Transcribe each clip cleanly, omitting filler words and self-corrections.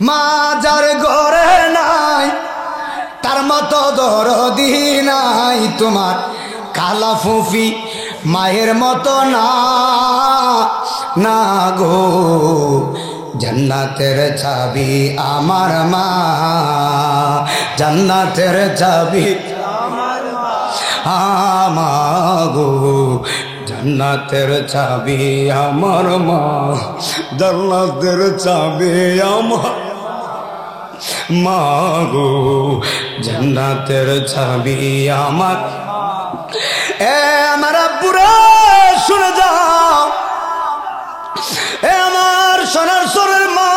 মা যার ঘরে নাই তার মতো দরদি নাই, তোমার কালা ফুফি মায়ের মতো না না গো। জান্নাতের চাবি আমার মা, জান্নাতের চাবি আমার গো, জান্নাতের চাবি আমার মা, জান্নাতের চাবি আমার মা গো, জান্নাতের চাবি আমার। এ আমার আব্বুরা শুনে যাও, এ আমার সোনার সোনার মা,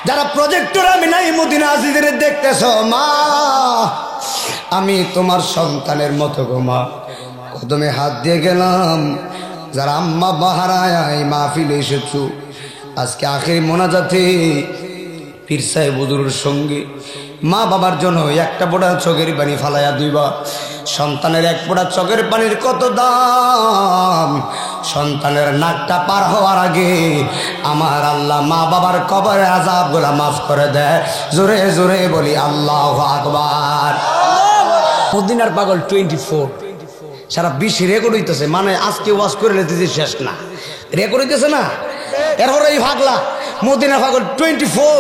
যারা প্রজেক্টর আমি নাই মদিনা আজিজের দেখতেছ, মা আমি তোমার সন্তানের মতো গো মা, কদমে হাত দিয়ে গেলাম। যারা আম্মা বাহারায় এই মাহফিলে এসেছো, আজকে আখেরি মোনাজাতে পীর সাহেব হুজুরের সঙ্গে মা বাবার জন্য একটা ফোঁটা চোখের পানি ফালাইয়া দিবা। সন্তানের এক ফোঁটা চোখের পানির কত দাম। সন্তানের নাকটা পার হওয়ার আগে আমার আল্লাহ মা বাবার কবরের আযাবগুলা মাফ করে দেয়। জোরে জোরে বলি আল্লাহু আকবার। মদিনার পাগল 24 সারা বিশ্বে রেকর্ড হইতেছে, মানে আজকে ওয়াজ করে লেতেছে শেষ না, রেকর্ড হইতেছে না। এরপরে এই পাগলা মদিনা পাগল 24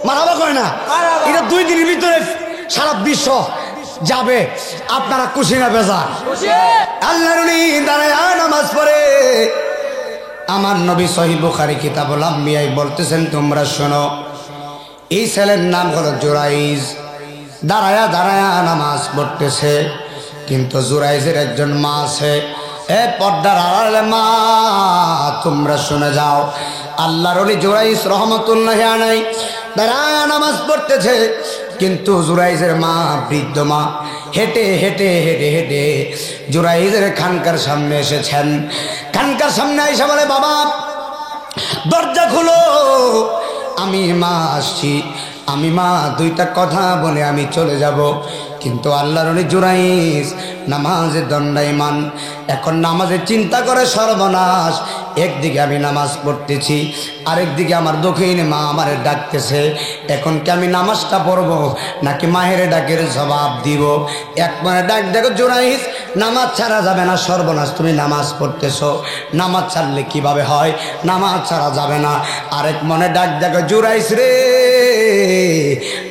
মারাবা কয় না, এটা 2 দিনের ভিতরে সারা বিশ্ব যাবে। আপনারা খুশি না বেজার? আল্লাহর ওলি দাঁড়ায় নামাজ পড়ে। আমার নবী সহিহ বুখারী কিতাবুল আম্বিয়ায় বলতেছেন, তোমরা শোনো, এই ছেলের নাম হলো জুরাইজ। দাঁড়ায়া দাঁড়ায়া নামাজ পড়তেছে, কিন্তু জুরাইজের একজন মা আছে। এ পর্দার আড়ালে মা, তোমরা শুনে যাও। আল্লাহর ওলি জুরাইজ রহমতুল্লাহি আলাইহি দাঁড়ায়া নামাজ পড়তেছে, কিন্তু জুরাইজের মা বৃদ্ধ মা হেঁটে হেঁটে হেঁটে হেঁটে জুরাইজের খানকার সামনে এসেছেন। খানকার সামনে এসে বলে, বাবা দরজা খুলো, আমি মা আসছি, আমি মা 2টা কথা বলে আমি চলে যাব। কিন্তু আল্লাহর ওলি জুরাইজ নামাজে দণ্ডায়মান। এখন নামাজে চিন্তা করে সর্বনাশ, একদিকে আমি নামাজ পড়তেছি, আরেকদিকে আমার দক্ষিণ মা আমারে ডাকতেছে। এখন কি আমি নামাজটা পড়বো নাকি মায়ের ডাকের জবাব দিব? এক মনে ডাক দেখো, জুরাইজ নামাজ ছাড়া যাবে না, সর্বনাশ তুমি নামাজ পড়তেছো, নামাজ ছাড়লে কিভাবে হয়, নামাজ ছাড়া যাবে না। আরেক মনে ডাক দেখো, জুরাইজ রে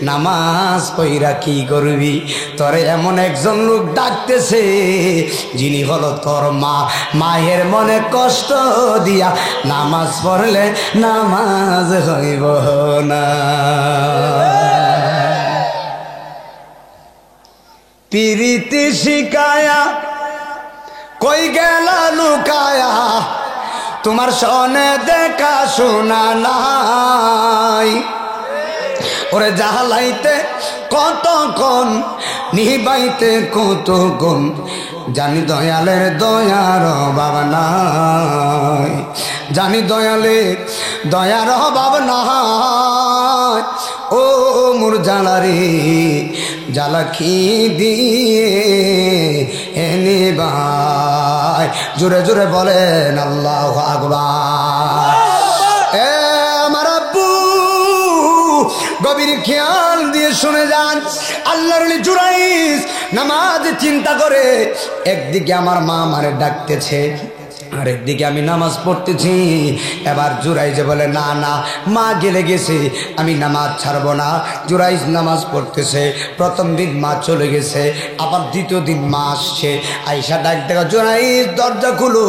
নামাজ পইরা কি করবি? তোরে এমন একজন লোক ডাকতেছে যিনি হলো তোর মা, মায়ের মনে কষ্ট দিয়া নামাজ পড়লে নামাজ হইব না। পিরিতি শিকায়া কই গেলা লুকায়া, তোমার সনে দেখা শোনা নাই। ওরে জাহালাইতে কতক্ষণ, নিবাইতে কতক্ষণ, জানি দয়ালের দয়ার অভাব নাই, জানি দয়ালের দয়ার অভাব নাই। ও মোর জ্বালারে জ্বালা কি দিয়ে এনে ভাই, জোরে জোরে বলেন আল্লাহু আকবার। এ আমার আব্বু গভীর খেয়াল দিয়ে শুনে যান, আল্লাহর ওলি জুরাইজ নামাজ চিন্তা করে, একদিকে আমার মা আমারে ডাকতেছে, আরেকদিকে আমি নামাজ পড়তেছি। এবার জুরাইজে বলে, না না, মা গেলে গেছে, আমি নামাজ ছাড়বো না। জুরাইজ নামাজ পড়তেছে, প্রথম দিন মা চলে গেছে, আবার দ্বিতীয় দিন মা আসছে। আইসা ডাক দেখা, জুরাইজ দরজা খুলো,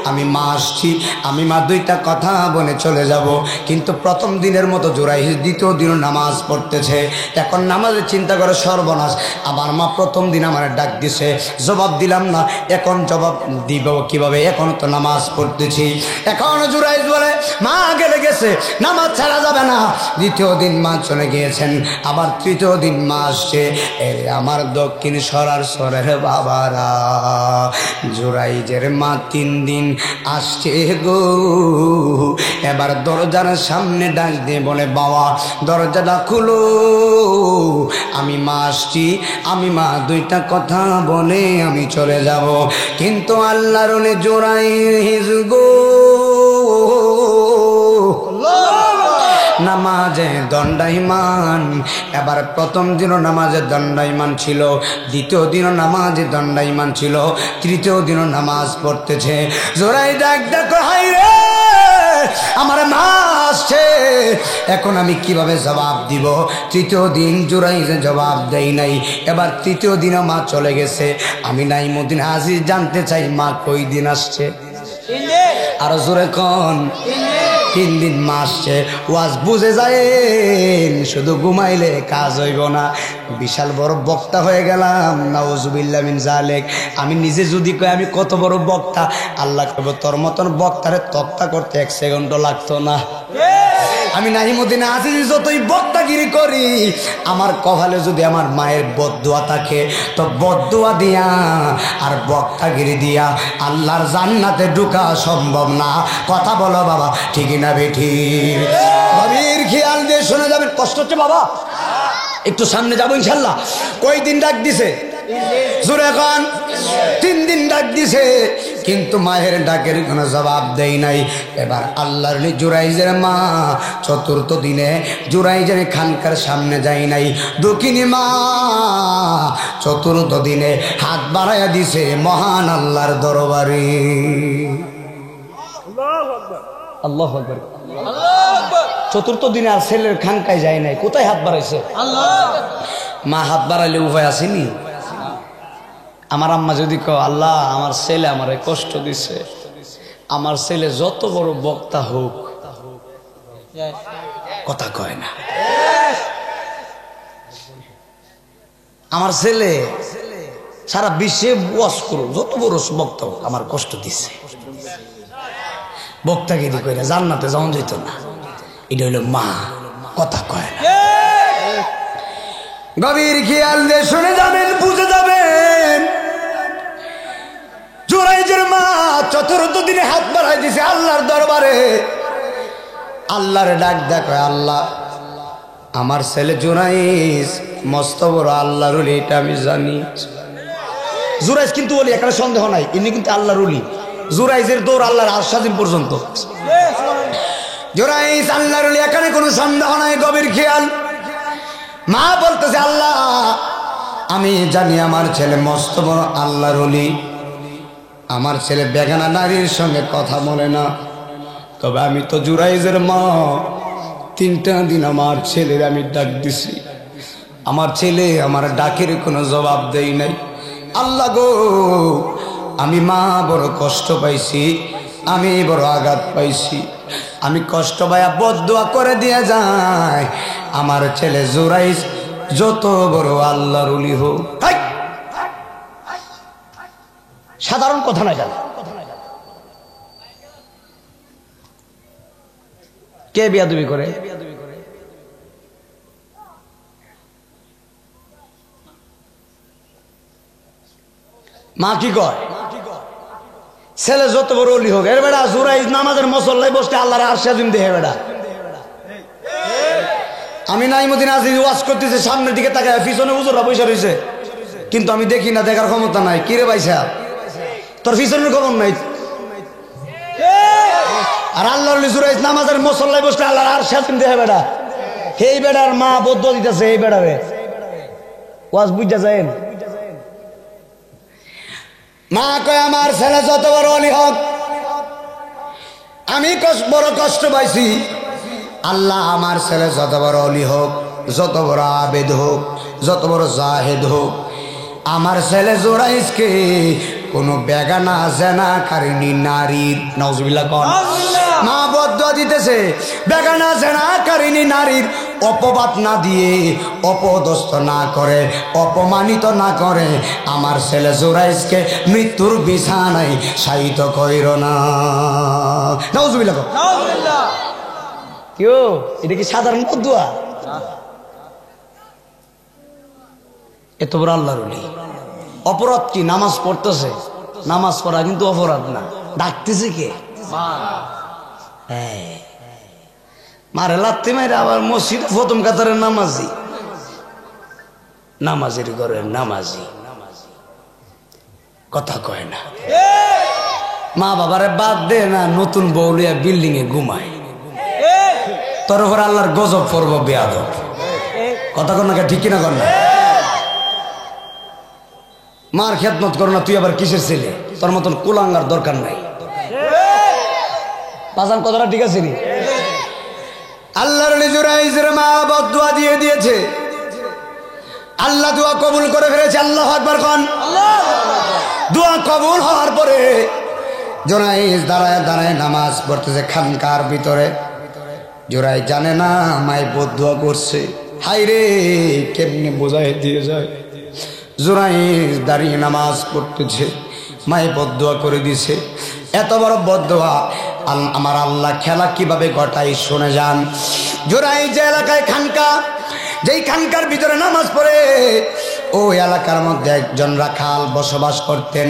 আমি মা আসছি, আমি মা 2টা কথা বলে চলে যাব। কিন্তু প্রথম দিনের মতো জুরাইজ দ্বিতীয় দিনও নামাজ পড়তেছে। এখন নামাজের চিন্তা করে সর্বনাশ, আবার মা প্রথম দিন আমার ডাক দিছে, জবাব দিলাম না, এখন জবাব দিব কিভাবে, এখন তো নামাজ পড়তেছি। এখন জুরাইজ বলে, মা গেলে গেছে, নামাজ ছাড়া যাবে না। দ্বিতীয় দিন মা চলে গিয়েছেন, আবার তৃতীয় দিন মা আসছে। আমার দক্ষিণ সরার সরের বাবারা, জুরাইজের মা 3 দিন আসছে গো। এবার দরজার সামনে ডাক দিয়ে বলে, বাবা দরজাটা খুলো, আমি মা আসছি, আমি মা 2টা কথা বলে আমি চলে যাব। কিন্তু আল্লাহর ওলি জুরাইজ গো, নামাজে দণ্ডায়মান। এবার প্রথম দিনও নামাজে দণ্ডায়মান ছিল, দ্বিতীয় দিনও নামাজে দণ্ডায়মান ছিল, তৃতীয় দিনও নামাজ পড়তেছে। জোরাই ডাক দেখো, হাই রে আমার মা আসছে, এখন আমি কিভাবে জবাব দিব? তৃতীয় দিন জোরাই যে জবাব দেই নাই। এবার তৃতীয় দিনও মা চলে গেছে। আমি নাইমুদ্দিন হাজির জানতে চাই মা কই দিন আসছে? আরো জোরে কোন? 3 দিন মা আসছে। ওয়াজ বুঝে যায়, শুধু ঘুমাইলে কাজ হইব না। বিশাল বড় বক্তা হয়ে গেলাম, নাউজুবিল্লাহ মিন জালিক। আমি নিজে যদি কই আমি কত বড় বক্তা, আল্লাহ কইব তোর মতন বক্তারে তক্তা করতে 1 সেকেন্ডও লাগতো না। আমি নাইমুদ্দিন আজিজ যতই বক্তাগিরি করি, আমার কপালে যদি আমার মায়ের বদদুয়া থাকে, তো বদদুয়া দিয়া আর বক্তাগিরি দিয়া আল্লাহর জান্নাতে ঢোকা সম্ভব না। কথা বলো বাবা, ঠিক না বেঠি? গভীর খেয়াল দিয়ে শুনে যাবেন। কষ্ট হচ্ছে বাবা? একটু সামনে যাবো ইনশাল্লাহ। কই দিন ডাক দিছে? জোরে খান। 3 দিন ডাক দিছে, কিন্তু মায়ের ডাকের কোনো জবাব দেই নাই। এবার আল্লাহর জুরাইজের মা চতুর্থ দিনে জুরাইজের খানকার সামনে যাই নাই। দক্ষিণী মা চতুর্থ দিনে হাত বাড়াইয়া দিছে মহান আল্লাহর দরবারে। আল্লাহু আকবার। চতুর্থ দিনে আর ছেলের খানকায় যায় নাই, কোথায় হাত বাড়াইছে? মা হাত বাড়াইলে উপায় আসেনি? আমার আম্মা যদি কও আল্লাহ আমার ছেলে আমারে কষ্ট দিছে, আমার ছেলে যত বড় বক্তা হোক, কথা কয় না। আমার ছেলে সারা বিশ্বে ওয়াজ করুক, যত বড় বক্তা হোক, আমার কষ্ট দিছে, বক্তাগিরি কইরা জান্নাতে যাওয়া যেত না। এটা হইল মা, কথা কয় না। গভীর খেয়াল দিয়ে শুনে যাবেন, বুঝে যাবেন। জুরাইজের মা চতুর্থ দিনে হাত বাড়াই দিছে আল্লাহর দরবারে। আল্লাহরে ডাক দেখো, আল্লাহ আমার ছেলে জুরাইজ মস্ত বড় আল্লাহর ওলি, এটা আমি জানি। জুরাইজ কিন্তু বলি এখানে সন্দেহ নাই, ইনি কিন্তু আল্লাহর ওলি। জুরাইজের দৌড় আল্লাহর আরশ আজিম পর্যন্ত। জুরাইজ আল্লাহর ওলি, এখানে কোনো সন্দেহ নাই। গভীর খেয়াল। মা বলতেছে আল্লাহ আমি জানি আমার ছেলে মস্ত বড় আল্লাহর ওলি, আমার ছেলে বেগানা নারীর সঙ্গে কথা বলে না, তবে আমি তো জুরাইজের মা। 3টা দিন আমার ছেলের আমি ডাক দিছি, আমার ছেলে আমার ডাকের কোনো জবাব দেই নাই। আল্লাহ গো, আমি মা বড় কষ্ট পাইছি, আমি বড় আঘাত পাইছি। আমি কষ্ট পাইয়া বদদুয়া করে দিয়ে যায় আমার ছেলে জুরাইজ যত বড় আল্লাহর ওলি হোক। সাধারণ কথা না, জান কে বিয়াদবি করে? মা কি কয়? ছেলে যত বড় ওলি হোক, এর বেড়া জুরাইজ নামাজের মুসল্লায় বসতে আল্লাহর আরশ আজিম দেহে বেড়া। আমি নাইমুদ্দিন আজিজ ওয়াজ করতেছি, সামনের দিকে তাকায়, পিছনে হুজুররা বসে রয়েছে, কিন্তু আমি দেখি না, দেখার ক্ষমতা নাই। কিরে ভাইসা তোর পিছনের খবর নাই? আর আল্লাহর ওলি জুরাইজ নামাজের মুসল্লায় বসতে আল্লাহর আরশ আজিম দেহে বেড়া। এই বেড়ার মা বদ্ধ দিতেছে, এই বেড়ারে ওয়াজ বুঝা যায়। মা কয় আমার ছেলে যত বড় ওলি হোক, আমি বড় কষ্ট পাইছি। আল্লাহ আমার ছেলে যত বড় ওলি হোক, যত বড় আবেদ হোক, যত বড় জাহেদ হোক, আমার ছেলে জুরাইজকে কোনো বেগানা জেনাকারিনী নারীর, নাউজুবিল্লাহ কোন, মা বদদুয়া দিতেছে, বেগানা জেনাকারিনী নারীর অপবাদ না দিয়ে, অপদস্থ না করে, অপমানিত না করে আমার ছেলে জুরাইজকে মৃত্যুর বিছানায় শায়িত কইর না। নাউজুবিল্লাহ। কেউ এটা কি সাধারণ বদদুয়া? এত বড় আল্লাহর ওলি। অপরাধ কি? নামাজ পড়তেছে, নামাজ পড়া কিন্তু অপরাধ না। ডাকতেছে কে? মারে লাত্তি মারে আবার মসজিদে প্রথম কাতারের নামাজি, নামাজের ঘরের নামাজি, কথা কয় না। মা বাবারে বাদ দে না, নতুন বউলিয়া বিল্ডিং এ ঘুমায়। তোর উপর আল্লাহর গজব পড়বো বেয়াদব। কথা কর না, ঠিক কিনা কর না? মার খেদমত করো না, তুই আবার কিসের ছেলে? তোর মতন কুলাঙ্গার দরকার নাই। বাজান কথাটা ঠিক আছে নি? আল্লাহর জুরাইজের মা বদদুয়া দিয়ে দিয়েছে, আল্লাহ দোয়া কবুল করে ফেলেছে। আল্লাহু আকবার কোন। দোয়া কবুল হওয়ার পরে জুরাইজ দাঁড়ায় দাঁড়ায় নামাজ পড়তেছে খানকার ভিতরে। জুরাইজ জানে না মাই বদদুয়া করছে। হাই রে, কেমনে বোঝাই দিয়ে যায়। জুরাইজ দাঁড়িয়ে নামাজ পড়তেছে, মাই বদদুয়া করে দিছে। এত বড় বদদুয়া আমার আল্লাহ খেলা কিভাবে ঘটাই শুনে যান। জুরাইজ যে এলাকায় খানকা, যেই খানকার ভিতরে নামাজ পড়ে, ওই এলাকার মধ্যে একজন রাখাল বসবাস করতেন।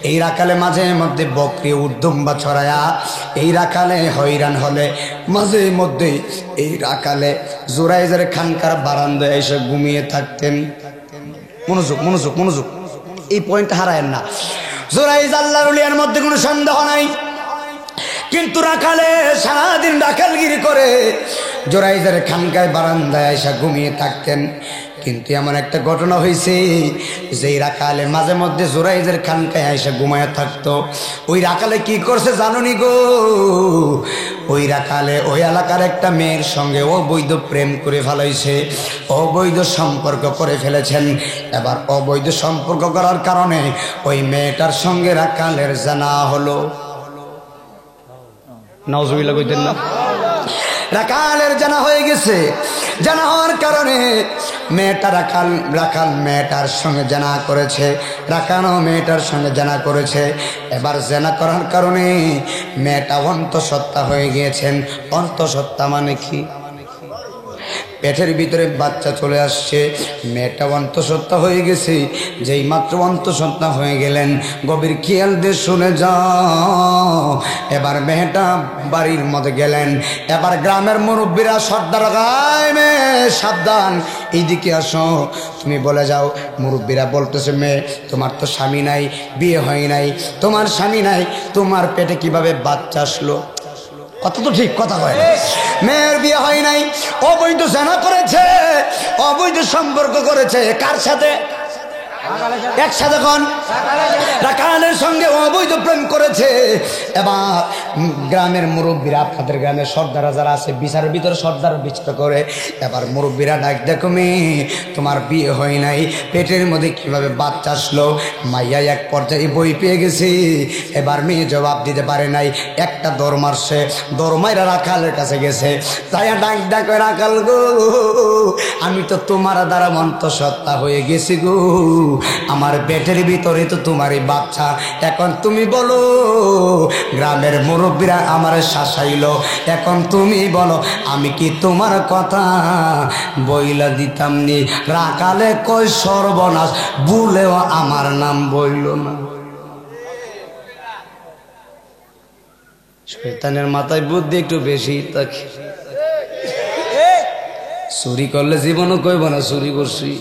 এই রাখালে মাঝে মধ্যে বকরি উদ্দুম্বা ছড়ায়া এই রাখালে হয়রান হলে মাঝে মধ্যে এই রাখালে জুরাইজের খানকার বারান্দায় এসে ঘুমিয়ে থাকতেন। মনোযোগ মনোযোগ মনোযোগ, এই পয়েন্ট হারায়েন না। জুরাইজ আল্লাহর ওলিয়ার মধ্যে কোনো সন্দেহ নাই, কিন্তু রাখালে সারাদিন রাখালগিরি করে জুরাইজের খানকায় বারান্দায় এসে ঘুমিয়ে থাকতেন। কিন্তু এমন একটা ঘটনা হয়েছে, যেই রাখালে মাঝে মধ্যে জুরাইজের খানকায় এসে ঘুমায় থাকতো, ওই রাখালে কি করছে জানুনি গো? ওই রাখালে ওই এলাকার একটা মেয়ের সঙ্গে অবৈধ প্রেম করে ফেলাইছে, অবৈধ সম্পর্ক করে ফেলেছেন। এবার অবৈধ সম্পর্ক করার কারণে ওই মেয়েটার সঙ্গে রাখালের জানা হলো। নাউজুবিল্লাহ কইতেন না? রাখালের জানা হয়ে গেছে। জানা হওয়ার কারণে মেয়েটা রাখাল মেয়েটার সঙ্গে জানা করেছে, রাখালও মেয়েটার সঙ্গে জানা করেছে। এবার জানা করার কারণে মেয়েটা অন্তঃসত্ত্বা হয়ে গিয়েছেন। অন্তঃসত্ত্বা মানে কি? পেটের ভিতরে বাচ্চা চলে আসছে, মেয়েটা অন্তঃসত্ত্বা হয়ে গেছে। যেই মাত্র অন্তঃসত্ত্বা হয়ে গেলেন, গভীর খেয়াল দিয়ে শুনে যাও। এবার মেয়েটা বাড়ির মধ্যে গেলেন। এবার গ্রামের মুরব্বীরা সর্দার গায়, মেয়ে সাবধান, এইদিকে আসো, তুমি বলে যাও। মুরব্বীরা বলতেছে, মেয়ে তোমার তো স্বামী নাই, বিয়ে হয় নাই, তোমার স্বামী নাই, তোমার পেটে কিভাবে বাচ্চা আসলো? কথা তো ঠিক কথা কয়। মেয়ের বিয়ে হয় নাই, অবৈধ জানা করেছে, অবৈধ সম্পর্ক করেছে। কার সাথে? একসাথে কোন? রাখালের সঙ্গে অবৈধ প্রেম করেছে। এবার গ্রামের মুরব্বীরা, আপনাদের গ্রামের সর্দারা যারা আছে, বিচারের ভিতরে সর্দার বিচার করে। এবার মুরব্বীরা ডাক, দেখো মেয়ে তোমার বিয়ে হয় নাই, পেটের মধ্যে কিভাবে বাচ্চা আসলো? মাইয়া এক পর্যায়ে বই পেয়ে গেছে। এবার মেয়ে জবাব দিতে পারে নাই, একটা দৌড় মারছে, দৌড় মাইরা রাখালের কাছে গেছে। তাই ডাক রাখাল গো, আমি তো তোমার দ্বারা অন্তঃসত্ত্বা হয়ে গেছি গো, আমার পেটের ভিতরে তো তোমারই বাচ্চা। এখন তুমি বলো, গ্রামের মুরব্বীরা আমার শাসাইল, এখন তুমি বলো আমি কি তোমার কথা বইলা দিতাম নি? রাখালে কই সর্বনাশ, ভুলেও আমার নাম বইল না। শয়তানের মাথায় বুদ্ধি একটু বেশি থাকে। চুরি করলে জীবনও কইব না চুরি করছি।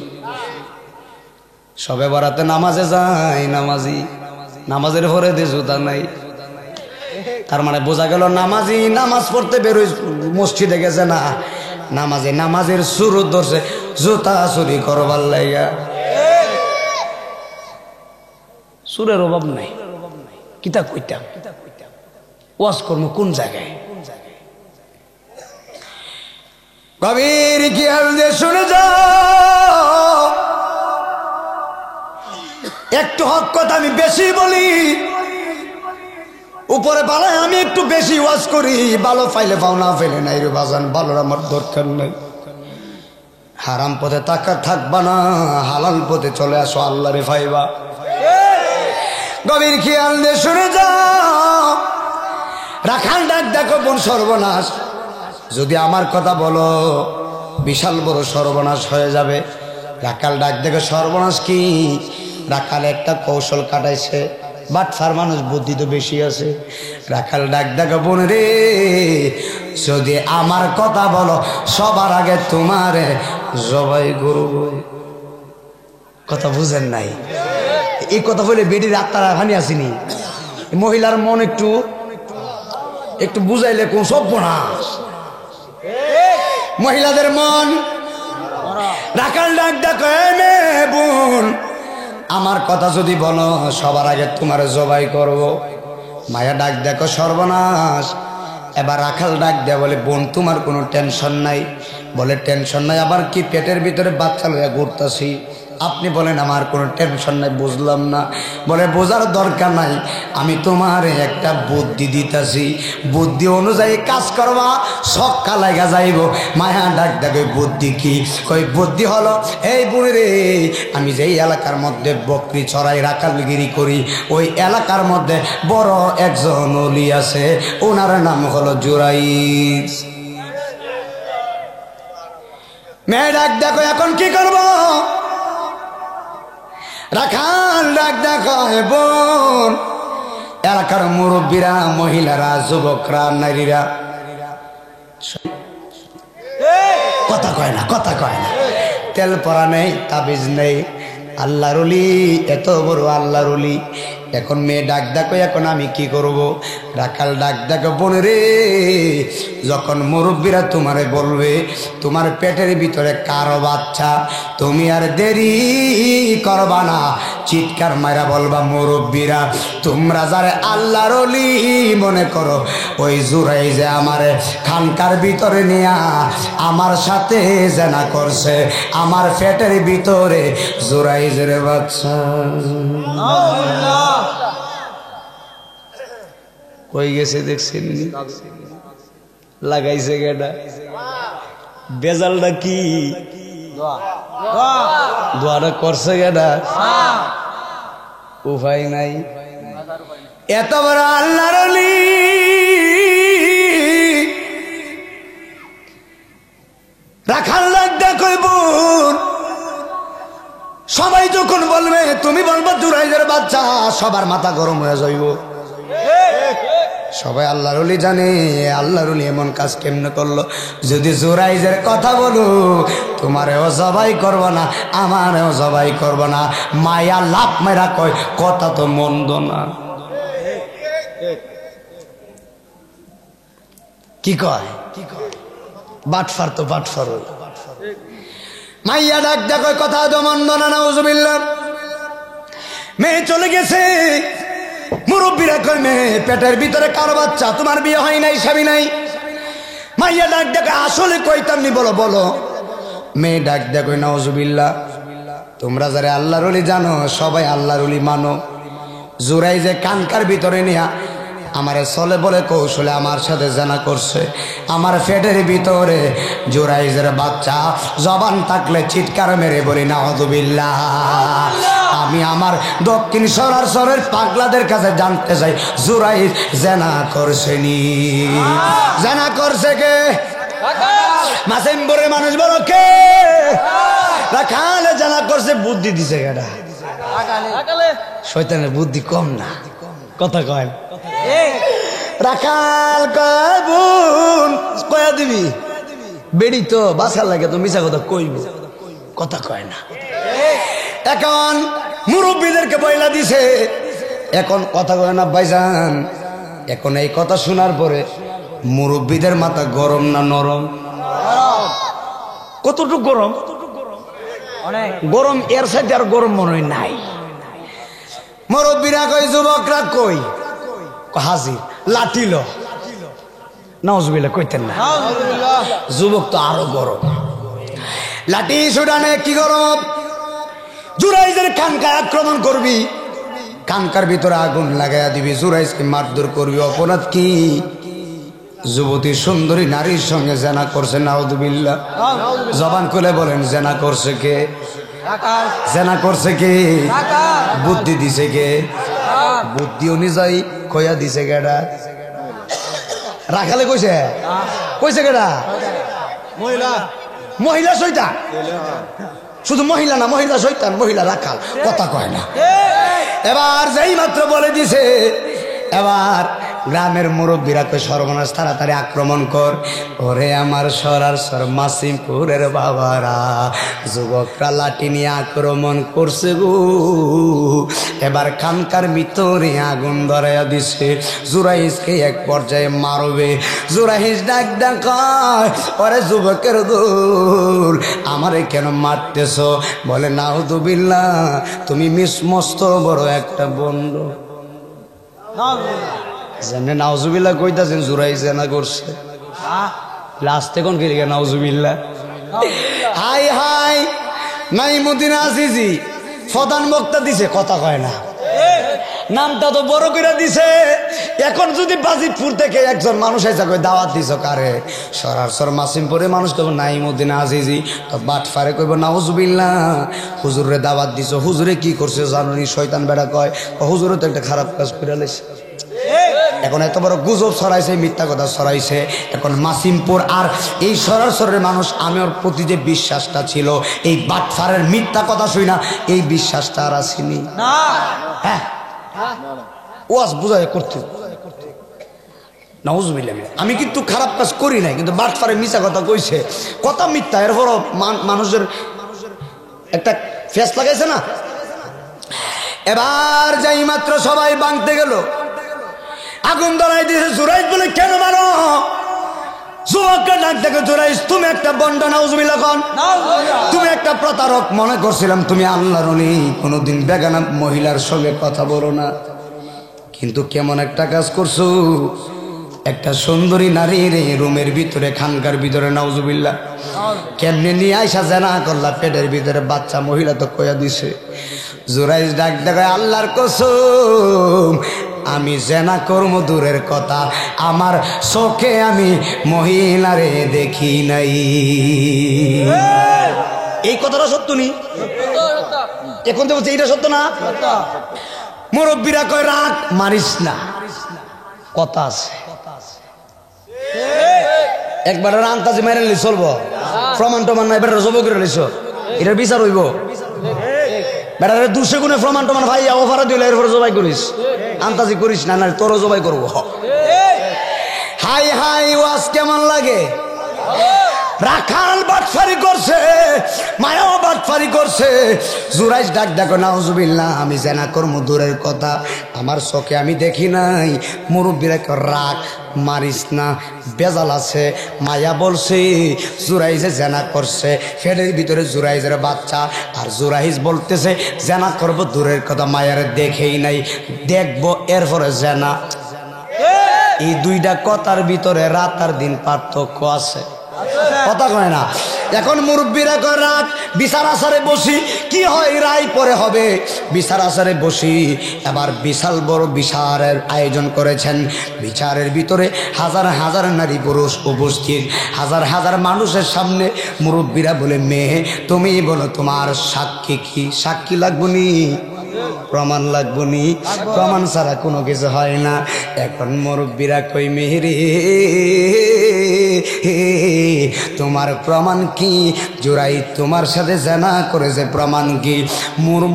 সবে বরাতে নামাজে যায় নামাজি, নামাজের পরে দে জুতা নাই। তার মানে বোঝা গেল নামাজি নামাজ পড়তে বেরোয়, মসজিদে গেছে না, নামাজের সুরত ধরছে জুতা চুরি করবার লাইগা। সুরের অভাব নাই, কিতা কইতাম, ওয়াজ কর্ম কোন জায়গায়? কবির খেয়াল দিয়ে শুনে যাও। একটু হক কথা আমি বেশি বলি, উপরে বালায় আমি একটু বেশি ওয়াজ করি। ভালো পাইলে পাও, না ফেলে নাই রে বাজান, ভালোর আমার দরকার নাই। হারাম পথে থাকবা না, হালাল পথে চলে আসো, আল্লাহরে পাইবা। গভীর খেয়াল দিয়ে শুনে যাও। রাখাল ডাক, দেখো বোন সর্বনাশ, যদি আমার কথা বলো বিশাল বড় সর্বনাশ হয়ে যাবে। রাখাল ডাক, দেখো সর্বনাশ কি? রাখাল একটা কৌশল কাটাইছে, বাটফার মানুষ, বুদ্ধি তো বেশি আছে। রাখাল ডাক, দেখো বোন রে, যদি আমার কথা বলো সবার আগে তোমারে জবাই করব। কথা বুঝেন নাই? এই কথা বলে বেডির আত্মারা ভানি আসেনি। মহিলার মন একটু বুঝাইলে কোন সর্বনাশ। মহিলাদের মন। রাখাল ডাক ডাকো, এ মেয়ে বোন, আমার কথা যদি বলো সবার আগে তোমার জবাই করব। মায়া ডাক দেখো, সর্বনাশ। এবার রাখাল ডাক দেয়া বলে, বোন তোমার কোনো টেনশন নাই? বলে টেনশন নাই, আবার কি পেটের ভিতরে বাচ্চা লইয়া ঘুরতাছি। আপনি বলেন আমার কোনো টেনশন নাই। বুঝলাম না। বলে বোঝার দরকার নাই, আমি তোমার একটা বুদ্ধি দিতেছি, বুদ্ধি অনুযায়ী কাজ করবা, সক্কা লাগা যাইব। মায়া ডাক দেখে, বুদ্ধি কি? কই বুদ্ধি হলো এই বুড়ি রে, আমি যেই এলাকার মধ্যে বকরি চড়াই রাখালগিরি করি, ওই এলাকার মধ্যে বড় একজন ওলি আছে, ওনার নাম হলো জুরাইজ। মেয়ে ডাক দেখো, এখন কি করব? রাখাল ডাক দেখো, বোন, এলাকার মুরব্বীরা, মহিলারা, যুবকরা, নারীরা কথা কয় না, কথা কয় না। তেল পরা নেই, তাবিজ নেই, আল্লাহর ওলি, এত বড় আল্লাহর ওলি। এখন মেয়ে ডাক দেখো, এখন আমি কি করব? রাখাল ডাক দেখো, বোন রে, যখন মুরব্বীরা তোমারে বলবে তোমার পেটের ভিতরে কারো বাচ্চা, তুমি আর দেরি করবা না, চিৎকার মারা বলবা, মুরব্বীরা তোমরা যারে আল্লাহর ওলি মনে করো, ওই জুরাই যে আমারে খানকার ভিতরে নিয়া আমার সাথে জেনা করছে, আমার পেটের ভিতরে জুরাইজের বাচ্চা। কই গেছে দেখছেন? লাগাইছে গেডা। বেজালটা কি? দোয়াটা করছে গেডা, উপায় নাই। এত বড় আল্লাহর ওলি, রাখাল লাগদা কই বোন, সবাই যখন বলবে তুমি বলবো জুরাইজের বাচ্চা, সবার মাথা গরম হয়ে যাইব। সবাই আল্লাহর ওলি জানে আল্লাহর ওলি এমন কাজ কেমনে করলো। যদি জুরাইজের কথা বলো, তোমারেও জবাই করব না, আমারেও জবাই করব না। মায়া লাভ মেরা কয়, কথা তো মন্দ না। কি কয়? বাটফার তো বাটফার। মাইয়া ডাক দেখো, কথা তো মন্দ না। নাউজুবিল্লাহ। মেয়ে চলে গেছে, মুরব্বীরা কয়, মেয়ে পেটের ভিতরে কারো বাচ্চা, তোমার বিয়ে হয় নাই, স্বামী নাই। মাইয়া ডাক দেখো, আসলে কইতাম নি, বলো বলো। মেয়ে ডাক দেখো, নাউজুবিল্লাহ, তোমরা যারা আল্লাহর ওলি জানো, সবাই আল্লাহর ওলি মানো। জুরাই যে কানকার ভিতরে নিয়া আমারে চলে বলে কৌশলে আমার সাথে জানা করছে, আমার পেটের ভিতরে জুরাইজের বাচ্চা। জবান থাকলে চিৎকার মেরে বলি নাউজুবিল্লাহ। আমি আমার দক্ষিণ সরাসরের পাগলাদের কাছে জানতে চাই, জুরাইজ জানা করছেনি? জানা করছে কে? মাসেম্বরের মানুষ বলো কে? রাখালে জানা করছে। বুদ্ধি দিছে কেডা? শয়তানের বুদ্ধি কম না, কথা কয়। রাখাল কয়, বোন কয়া দিবি, বেড়ি তো বাসার লাগে, তো মিছা কথা কইব, কথা কয় না। এখন মুরব্বীদেরকে বইলা দিছে, এখন কথা কয় না ভাইজান। এখন এই কথা শোনার পরে মুরব্বীদের মাথা গরম না নরম? কতটুকু গরম? গরম। এর সাথে আর গরম মনে হয় নাই। মুরব্বীরা কই, যুবকরা কই? হাজির। লাঠিল। নাউজুবিল্লাহ কইতেন না, যুবক তো আরো গরম। লাঠি সুডানে কি গরম? জুরাইজের খানকায় আক্রমণ করবি, খানকার ভিতরে আগুন লাগাইয়া দিবি, জুরাইজকে মারধর করবি। অপরাধ কি? যুবতী সুন্দরী নারীর সঙ্গে জেনা করছে। নাউজুবিল্লাহ। জবান খুলে বলেন, জেনা করছে কে? জেনা করছে কে? বুদ্ধি দিছে কে? বুদ্ধি অনুযায়ী কয়া দিছে কেডা? রাখালে কইছে? কইছে কেডা? মহিলা। মহিলা শয়তান। শুধু মহিলা না, মহিলা শয়তান, মহিলা রাখাল, কথা কয় না। এবার যেই মাত্র বলে দিছে, এবার গ্রামের মুরব্বীরা কই সর্বনাশ তাড়াতাড়ি আক্রমণ কর। ওরে আমার সরার সর মাসিমপুরের বাবারা, যুবকরা লাঠি নিয়ে আক্রমণ করছে গো। এবার খানকার ভিতরে আগুন ধরাইয়া দিছে। জুরাইজকে এক পর্যায়ে মারবে। জুরাইজ ডাক ডাকায়, ওরে যুবকের দল আমারে কেন মারতেছ? বলে নাউযুবিল্লাহ, তুমি মস্ত বড় একটা বন্ড। জানে নাউযুবিল্লাহ কইতাছেন, জুরাইজ জানা করছে লাস্টে কোন কি রেখে নাউযুবিল্লাহ। হাই হাই নাইমুদ্দিন আজিজি প্রধান বক্তা দিছে, কথা কয় না, নামটা তো বড় করে দিছে। এখন যদি বাজিতপুর থেকে একজন মানুষ এসে কই দাওয়াত দিছ কারে? সরাসর মাসিমপুরে মানুষ কইব নাইমুদ্দিন আজিজি, তো বাটফারে কইব নাউযুবিল্লাহ হুজুরে দাওয়াত দিছ। হুজুরে কি করছে জানুনি? শয়তান বেড়া কয় হুজুরে তো একটা খারাপ কাজ করে লাইছে। এখন এত বড় গুজব ছড়াইছে, মিথ্যা কথা ছড়াইছে। এখন মাসিমপুর আর এই সরাসরের মানুষ, আমার প্রতি যে বিশ্বাসটা ছিল এই বাটফারের মিথ্যা কথা শুই না, এই বিশ্বাসটা আর আসেনি। হ্যাঁ ওয়াজ বুঝাই করতে নাউযুবিল্লাহ। আমি কিন্তু খারাপ কাজ করি নাই, কিন্তু বাটফারে মিথ্যা কথা কইছে, কথা মিথ্যা। এরপর মানুষের একটা ফেস লাগাইছে না। এবার যাই মাত্র সবাই বাংতে গেল, আগুন ধরাই দিয়েছে। জুরাইজ বলে কেন মারো? যুবককে ডাক দেখে, জুরাইজ তুমি একটা বন্ড, নাউযুবিল্লাহ কোন, তুমি একটা প্রতারক। মনে করছিলাম তুমি আল্লাহর ওলি, কোনোদিন বেগানা মহিলার সঙ্গে কথা বলো না, কিন্তু কেমন একটা কাজ করছো। একটা সুন্দরী নারীর রুমের ভিতরে, খানকার ভিতরে, নাউযুবিল্লাহ কেমনে নিয়ে আইসা জানা করলা? পেটের ভিতরে বাচ্চা, মহিলা তো কয়া দিছে। জুরাইজ ডাক দেখে, আল্লাহর কসম আমি জেনা কর্ম দূরের কথা, আমার চোখে আমি মহিলারে দেখি নাই। এই কথাটা সত্য নি? এখন তো বলছে এটা সত্য না। মুরব্বীরা কয় রাগ মারিস না, কথা আছে। একবার আন্তাজি মাইরে নিলে চলবো? প্রমাণ টমান নাই, বেটা জব করে নিছ, এটার বিচার হইব। বেটারে 200 গুণে প্রমাণ টমান ভাই অফারে দিলে এরপরে জবাই করিস, আন্তাজি করিস না, না তোরও জবাই করবো। হাই হাই ওয়াজ কেমন লাগে? রাখাল বাটফারি করছে, মায়াও বাটফারি করছে। জুরাইজ ডাক দেখো, নাউযুবিল্লাহ আমি জেনা কর্ম দূরের কথা, আমার চোখে আমি দেখি নাই। মুরব্বীরা রাগ মারিস না, বেজাল আছে। মায়া বলছে জুরাইজে জেনা করছে, ফেডের ভিতরে জুরাইজের বাচ্চা, আর জুরাইজ বলতেছে জেনা করবো দূরের কথা, মায়ার দেখেই নাই, দেখবো এরপরে জেনা। এই দুইটা কথার ভিতরে রাত আর দিন পার্থক্য আছে, কথা কয় না। এখন মুরব্বীরা কয় রাত, বিচার আসারে বসি, কি হয় রায় পরে হবে। বিচার আসারে বসি, এবার বিশাল বড় বিচারের আয়োজন করেছেন। বিচারের ভিতরে হাজার হাজার নারী পুরুষ উপস্থিত, হাজার হাজার মানুষের সামনে। মুরব্বীরা বলে, মেয়ে তুমি বলো তোমার সাক্ষী কি? সাক্ষী লাগবো নি? প্রমাণ লাগবো নি? প্রমাণ ছাড়া কোনো কিছু হয় না। এখন মুরব্বীরা কই, মেহেরে তোমার প্রমাণ কি? জুরাই তোমার সাথে জেনা করেছে, প্রমাণ কি?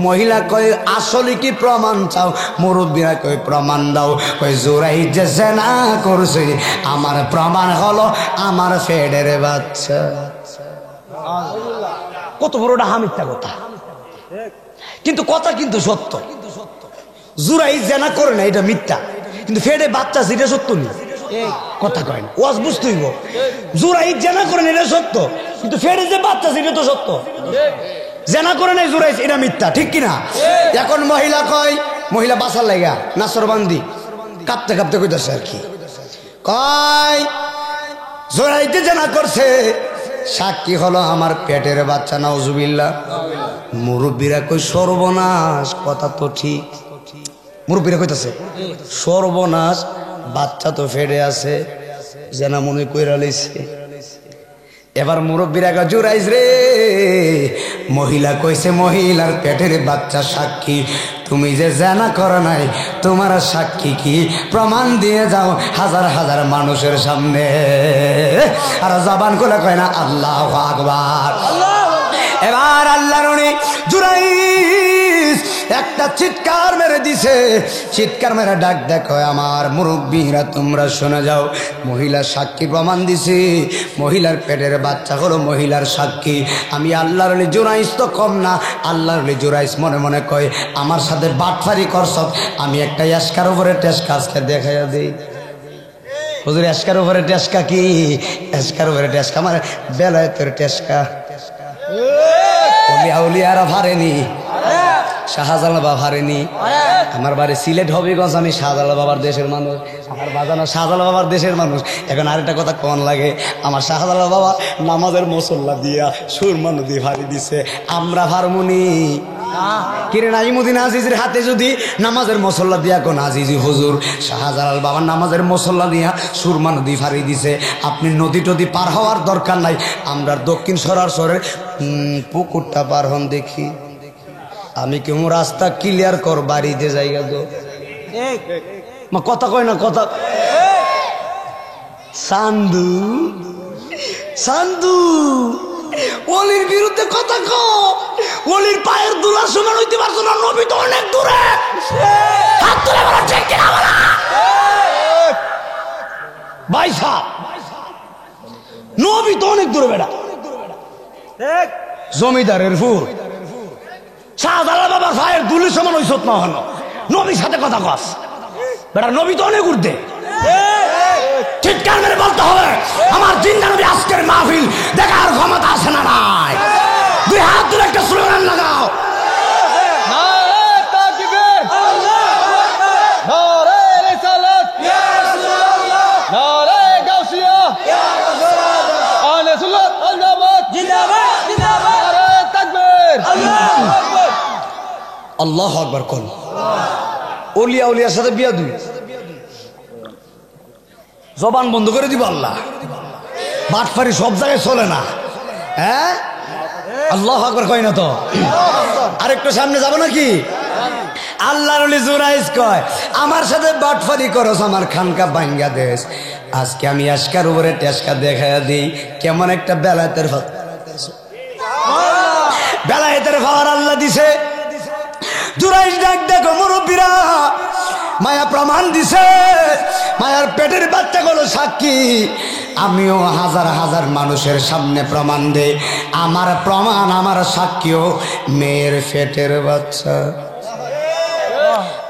মহিলা কয় আসলে কি প্রমাণ চাও? মুরব্বীরা কয় প্রমাণ দাও। কয় জুরাই যে জেনা করছে, আমার প্রমাণ হলো আমার ফেডের বাচ্চা। কত বড়টা মিথ্যা কথা, কিন্তু কথা কিন্তু সত্য। জুরাই জেনা করে না, এটা মিথ্যা, কিন্তু ফেডে বাচ্চা সেটা সত্য নেই, কথা কয় না। ওয়াজ বুঝতে হইব, জুরাই জেনা করে না এটা সত্য, কিন্তু ফেডে যে বাচ্চা সেটা তো সত্য। জেনা করে নাই জুরাই, এটা মিথ্যা, ঠিক কিনা? এখন মহিলা কয়, মহিলা বাসার লাগা নাসরবান্দি কাঁপতে কাঁপতে কইতাছে আর কি, কয় জুরাইতে জেনা করছে, সাক্ষী হলো আমার পেটের বাচ্চা, নাউযুবিল্লাহ। মুরব্বীরা কই সর্বনাশ, কথা তো ঠিক। মুরব্বীরা কইতাছে সর্বনাশ, বাচ্চা তো ফেডে আছে, জেনা মনে কইরা লইছে। এবার মুরব্বীরা কয় জুরাইজ রে, মহিলা কইছে মহিলার পেটের বাচ্চা সাক্ষী, তুমি যে জেনা করো নাই তোমার সাক্ষী কি? প্রমাণ দিয়ে যাও হাজার হাজার মানুষের সামনে। আর জবান খুলে কয় না আল্লাহু আকবার। এবার আল্লাহর জুরাইজ একটা চিৎকার মেরে দিছে, চিৎকার মেরে ডাক দেখো আমার মুরব্বীরা তোমরা শুনে যাও। মহিলার সাক্ষী প্রমাণ দিছে, মহিলার পেটের বাচ্চা হলো মহিলার সাক্ষী। আমি আল্লাহর ওলি জুরাইস তো কম না। আল্লাহর ওলি জুরাইস মনে মনে কয় আমার সাথে বাটফারি করছ, আমি একটা এসকার উপরে টেস্কা আজকে দেখাইয়া দিই। হুজুর এসকার উপরে টেস্কা কি? এসকার উপরে টেস্কা মানে বেলায়েতের টেস্কা। আউলিয়ারা ভারেনি, শাহজালাল বাবা ভারেনি। আমার বাড়ি সিলেট হবিগঞ্জ, আমি শাহজালাল বাবার দেশের মানুষ, আমার বাজানো শাহজালাল বাবার দেশের মানুষ। এখন আরেকটা কথা কোন লাগে, আমার শাহজালাল বাবা নামাজের মুসল্লা দিয়া সুরমা নদী ভারি দিছে, আমরা ভারমুনি কিরে নাজিমুদ্দিন আজিজের হাতে যদি নামাজের মুসল্লা দিয়া কোন আজিজি হুজুর শাহজালাল বাবা নামাজের মুসল্লা দিয়া সুরমা নদী ফারি দিছে, আপনি নদী টদী পার হওয়ার দরকার নাই। আমরা দক্ষিণ সরাসরের পুকুরটা পার হন দেখি, আমি কেমন রাস্তা ক্লিয়ার কর বাড়িতে জায়গা তো কথা কয় না কথা। সান্দু সান্দু ওলির বিরুদ্ধে কথা কো, ওলির পায়ের দুলার সমান হইতে পারছো না, নবী তো অনেক দূরে। হাত তুলে বলা ঠিক কিনা বলা ভাই সাহেব, নবী তো অনেক দূরে বেটা। জমিদারের ফুল শাহজালাল বাবার ভাইয়ের দুলির সমান হইছ না হন, নবীর সাথে কথা কস বেটা, নবী তো অনেক উঠতে। চিৎকার মেরে বলতে হবে আমার জিন্দা নবী আজকের মাহফিল দেখার ক্ষমতা আছে না নাই? দুই হাত ধরে একটা স্লোগান লাগাও, আল্লাহু আকবার কোন ওলিয়া উলিয়ার সাথে বিয়া দুই জবান বন্ধ করে দিব। আল্লাহ বাটফারি সব জায়গায় চলে না। হ্যাঁ আল্লাহু আকবার কয় না তো? আরেকটু সামনে যাব নাকি? আল্লাহর ওলি জুরাইস কয় আমার সাথে বাটফারি করস, আমার খানকা বাংলাদেশ। আজকে আমি আজকার উপরে টেস্কা দেখাইয়া দিই কেমন একটা বেলায়েতের বেলায়েতের পাওয়ার আল্লাহ দিছে। জুরাইস ডাক দেখো মুরব্বীরা, মায়া প্রমাণ দিছে, মায়ার পেটের বাচ্চাগুলো সাক্ষী। আমিও হাজার হাজার মানুষের সামনে প্রমাণ দেই, আমার প্রমাণ আমার সাক্ষীও মেয়ের পেটের বাচ্চা।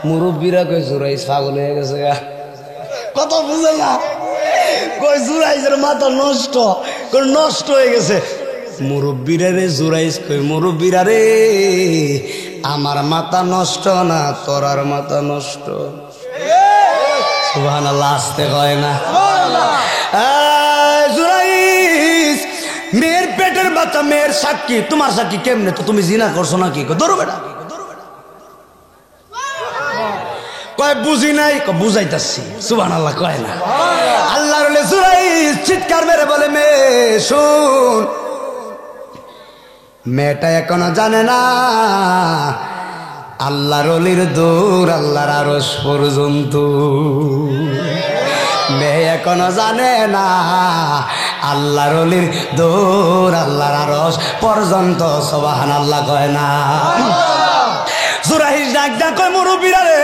মুরব্বীরা কই জুরাইস পাগল হয়ে গেছে, কথা বুঝে না, কই জুরাইসের মাথা নষ্ট, কই নষ্ট হয়ে গেছে। মুরব্বীরা রে জুরাইস কই মুরব্বীরা রে আমার মাথা নষ্ট না, তোরার মাথা নষ্ট। সুবহানাল্লাহ, আসতে হয় না। জুরাইস মেয়ের পেটের বাচ্চা, মেয়ের সাক্ষী, তোমার সাক্ষী কেমনে? তো তুমি জিনা করছো নাকি? ধরো বেটা। কয় বুঝি নাই, বুঝাইতাছি। সুবহানাল্লাহ কয় না। আল্লাহর ওলি জুরাইস চিৎকার মেরে বলে মেয়ে শুন, মেয়েটা এখনো জানে না আল্লাহর ওলির দূর আল্লাহর আরশ পর্যন্ত। মেয়ে এখনো জানে না আল্লাহর ওলির দূর আল্লাহর আরশ পর্যন্ত। সুবহানাল্লাহ কয় না। জুরাইস ডাক ডাক কয় মুরব্বীরা রে,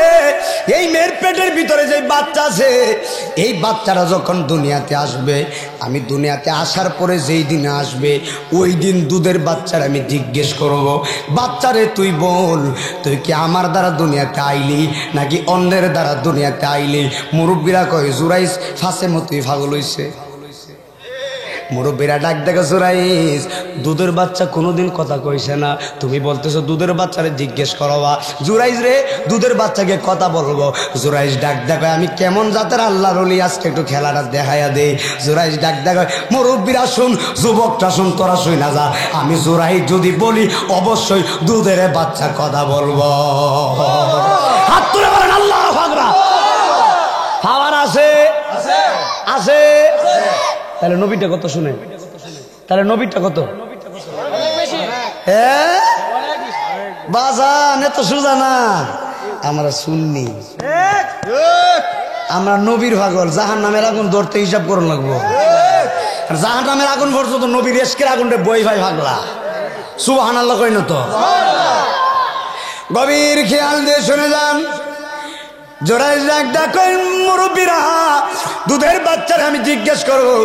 এই মেয়ের পেটের ভিতরে যে বাচ্চা আছে, এই বাচ্চারা যখন দুনিয়াতে আসবে, আমি দুনিয়াতে আসার পরে যেই দিন আসবে ওই দিন দুধের বাচ্চার আমি জিজ্ঞেস করব, বাচ্চারে তুই বল তুই কি আমার দ্বারা দুনিয়াতে আইলি নাকি অন্যের দ্বারা দুনিয়াতে আইলি? মুরব্বীরা কয় জুরাইস ফাঁসে মতোই পাগল হইছে। মুরব্বীরা ডাক দেখো জুরাইস দুধের বাচ্চা কোনোদিন কথা কইছে না, তুমি বলতেছো দুধের বাচ্চারে জিজ্ঞেস করবা। জুরাইস রে দুধের বাচ্চাকে কথা বলবো। জুরাইস ডাক দেখো আমি কেমন জাতের আল্লাহর ওলি, আজকে একটু খেলাটা দেখাইয়া দেই। জুরাইস ডাক দেখো মুরব্বীরা শুন, যুবকটা শুন, তোরা শুই না যা। আমি জুরাইস যদি বলি অবশ্যই দুধের বাচ্চা কথা বলবো। হাত তুলে বলেন আল্লাহু আকবার। পাওয়ার আছে আছে। তাহলে নবীটা কত শুনে, তাহলে নবীটা কত? বাজান এত সোজা না, আমরা শুননি, আমরা নবীর পাগল। জাহান নামের আগুন ধরতে হিসাব করুন লাগবো। জাহান নামের আগুন ভরছো তো নবীর এসকের আগুনটা বই ভাই ভাগলা। সুবহানাল্লাহ কই না তো? গভীর খেয়াল দিয়ে শুনে যান। জোরাইজ ডাক মুরব্বীরা, দুধের বাচ্চারা আমি জিজ্ঞেস করবো,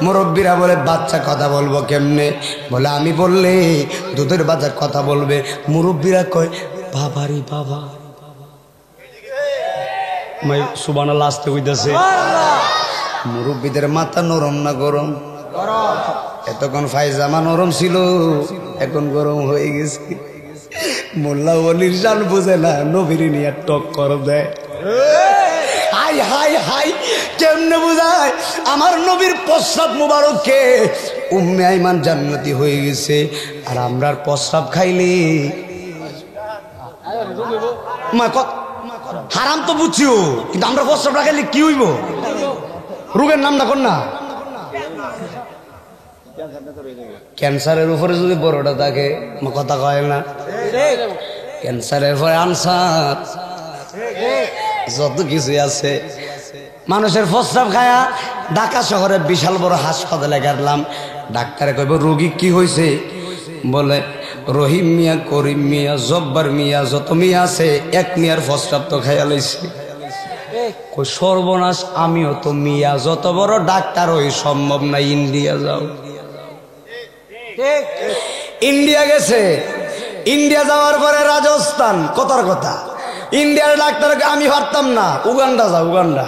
মুরব্বীরা বলে বাচ্চা কথা বলবো কেমনে? বলে আমি বললে দুধের বাচ্চার কথা বলবে। মুরব্বীরা কয় বাবারি বাবা, সুবহানাল্লাহ আসতে হইতেছে। মুরব্বীদের মাথা নরম না গরম? এতক্ষণ ফাইজামা নরম ছিল, এখন গরম হয়ে গেছে। মোল্লা ওলির জান বুঝে না, নবীর নিয়ে টক্কর দেয়। হাই হাই হাই, কেমনে বুঝায়? আমার নবীর প্রস্রাব মুবারককে উম্মে আইমান জান্নাতি হয়ে গেছে, আর আমরার প্রস্রাব খাইলে হারাম তো বুঝছিও, কিন্তু আমরা প্রস্রাব খাইলে কি হইব? রোগের নামটা কোন না? ক্যান্সারের উপরে যদি বড়টা থাকে, কথা কয় না? ক্যান্সারের পরে আনসার, যত কিছু আছে। মানুষের প্রস্রাব খায়া ঢাকা শহরে বিশাল বড় হাসপাতালে গেলাম, ডাক্তারে কইব রোগী কি হয়েছে? বলে রহিম মিয়া, করিম মিয়া, জব্বার মিয়া, যত মিয়া আছে এক মিয়ার প্রস্রাব তো খাইয়া লইছে। কই সর্বনাশ, আমিও তো মিয়া, যত বড় ডাক্তার হই সম্ভব না, ইন্ডিয়া যাও। ইন্ডিয়া গেছে, ইন্ডিয়া যাওয়ার পরে রাজস্থান, কথার কথা। ইন্ডিয়ার ডাক্তারকে আমি পারতাম না, উগান্ডা যাও, উগান্ডা।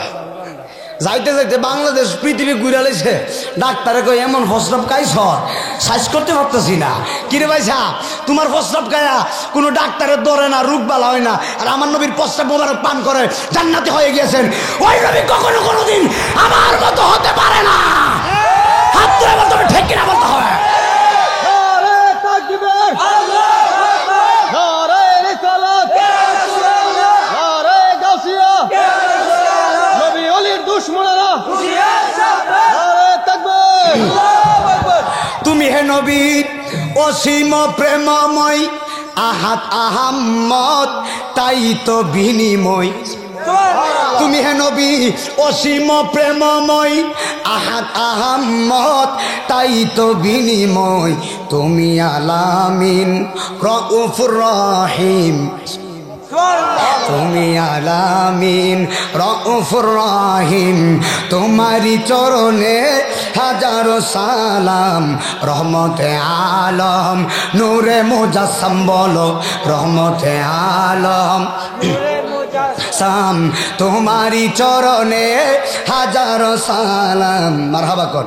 যাইতে যাইতে বাংলাদেশ পৃথিবী ঘুরে লেছে। ডাক্তারে কই এমন প্রস্রাব খাইছ, সাইজ করতে পারতেছি না। কিরে ভাই সাহেব, তোমার প্রস্রাব খায়া কোনো ডাক্তারের ধরে না, রোগ বালা হয় না, আর আমার নবীর প্রস্রাব মোবারক পান করে জান্নাতি হয়ে গিয়েছেন। ওই নবী কখনো কোনোদিন আমার মতো হতে পারে না। হাত তুলে বলতে হবে, ঠিক কিনা বলতে হবে। তুমি হে নবী অসীম প্রেমময়, আহাত আহাম্মদ তাই তো বিনিময়। তুমি হে নবী অসীম প্রেমময়, আহাত আহাম্মদ তাই তো বিনিময়। তুমি আলামিন রউফুর রহিম, তুমি আলামিন রউফুর রহিম। তোমারি চরণে হাজারো সালাম, রহমতে আলম নূরে মুজাসসাম, বলো রহমতে আলম সাম। তোমারি চরণে হাজারো সালাম। মারহাবা কর,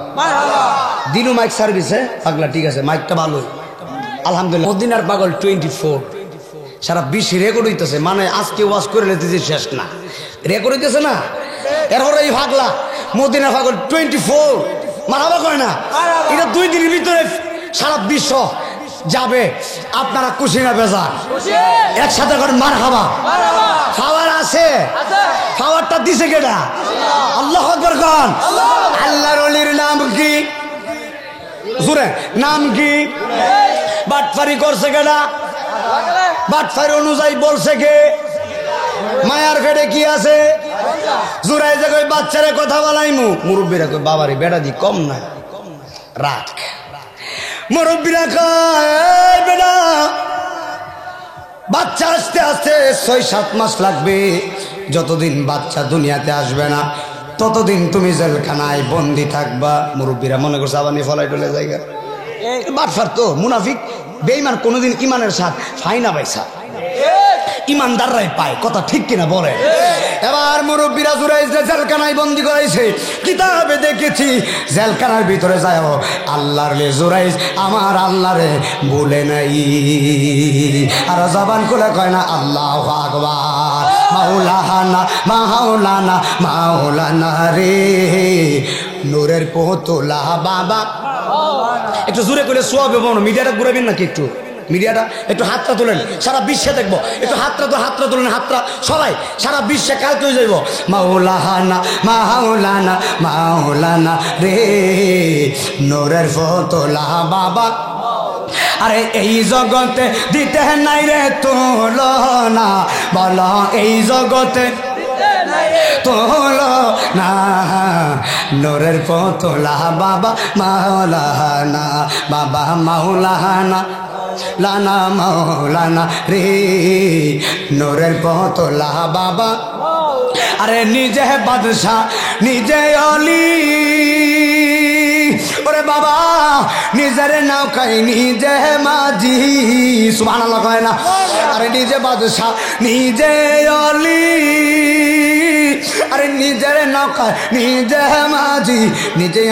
দিনু মাইক সার্ভিসে পাগলা, ঠিক আছে মাইকটা ভালো আলহামদুলিল্লাহ। মদিনার পাগল 24, সারা বিশ্বে রেকর্ড হইতেছে। মানে আজকে ওয়াজ করে লেতেছে, শেষ না, রেকর্ড হইতেছে না। এরপরে এই পাগলা মদিনার পাগল 24, মারহাবা কয় না? এটা 2 দিনের ভিতরে সারা বিশ্ব যাবে। আপনারা খুশি না বেজার? একসাথে করেন মারহাবা। খাবার আছে, খাবারটা দিছে কেডা? আল্লাহু আকবার কোন। আল্লাহর ওলির নাম কি? জোরে নাম কি? বাটফারি করছে কেডা? বাটফারি অনুযায়ী বলছে কে? মায়ার পেটে কি আছে? জোরাই যে কই বাচ্চারে কথা বলাইমু, মুরব্বীরা কই বাবারে বেটা দি কম না, রাখ। মুরব্বীরা কয় বেটা বাচ্চা আসতে আসতে 6-7 মাস লাগবে। যতদিন বাচ্চা দুনিয়াতে আসবে না ততদিন তুমি জেলখানায় বন্দি থাকবা। মুরব্বীরা মনে করছে আবার নিয়ে ফলাই টলে জায়গা। বাটফার তো মুনাফিক বেঈমান, কোনোদিন ইমানের সাথ পায় না ভাইসা, ইমানদাররাই পায়। কথা ঠিক কিনা বলে? এবার মুরব্বীরা জুরাইজে জেলখানায় বন্দি করাইছে। কিতাবে দেখেছি জেলখানার ভিতরে যায় আল্লাহর লে জুরাইজ আমার আল্লাহরে বলে নাই, আর জবান খুলে কয় না আল্লাহু আকবার, মাওলানা মাওলানা মাওলানা রে, নূরের পোতলা বাবা। একটু জোরে করে সোয়াবে বোন, মিডিয়াটা ঘুরাবেন নাকি? একটু মিডিয়াটা একটু হাতটা তোলেন, সারা বিশ্বে দেখবো। একটু হাতটা তোলেন, হাতটা সবাই সারা বিশ্বে কালকে হয়ে যাইব মাওলানা মাওলানা মাওলানা রে, নূরের পোতলা বাবা। আরে এই জগতে দিতে নাই রে তুলনা, বলো এই জগতে তোলো না, নূরের পোতলা বাবা মাওলানা, বাবা মাওলানা। লানা মাওলানা রে নূরের পুতলা বাবা আরে নিজে বাদশাহ নিজে অলি ওরে বাবা নিজের নৌকায় নিজে মাঝি সুবহানাল্লাহ কয় না আরে নিজে বাদশাহ নিজে অলি আরে নিজের নৌকায় নিজে মাঝি নিজে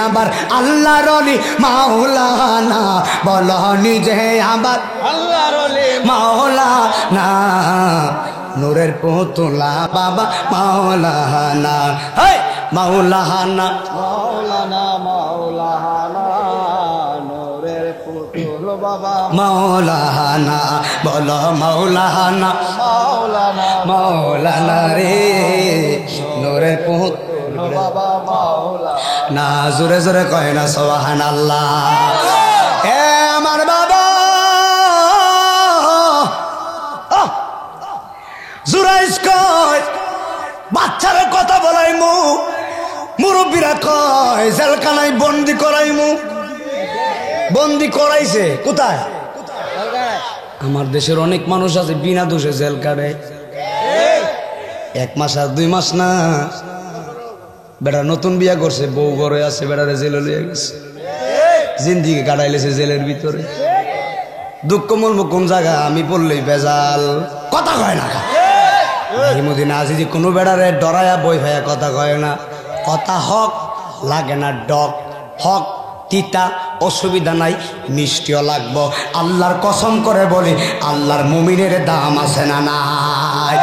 আবার আল্লাহর অলি মাওলানা বলো নিজে আবার আল্লাহর অলি মাওলানা নূরের পুতলা বাবা মাওলানা হেই মাওলানা মাওলানা মাওলানা নূরের পুতলা বাবা মাওলানা বলো মাওলানা মাওলানা মাওলানা রে নূরের পুতলা বাবা মাওলানা জোরে জোরে কয় না সুবহানাল্লাহ এ আমার বাবা জুরাইজ কয় বাচ্চারে কথা বলাইমু মুরব্বীরা কয় জেলখানায় বন্দি করাইমু বন্দি করাইছে কোথায় আমার দেশের অনেক মানুষ আছে বিনা দোষে জেল কাটে 1 মাস আর 2 মাস না বেটা নতুন বিয়া করছে বউ ঘরে আছে বেটারে জেলে লিয়ে গেছে জিন্দিগি কাটাইলেছে জেলের ভিতরে দুঃখ মূল কোন জায়গা আমি বললেই বেজাল কথা কয় না মদিনা আজি কোনো বেড়ারে ডরায়া বই ভাইয়া কথা কয় না কথা হক লাগে না ডক হক তিতা অসুবিধা নাই মিষ্টিও লাগবো আল্লাহর কসম করে বলি আল্লাহর মুমিনের দাম আছে না নাই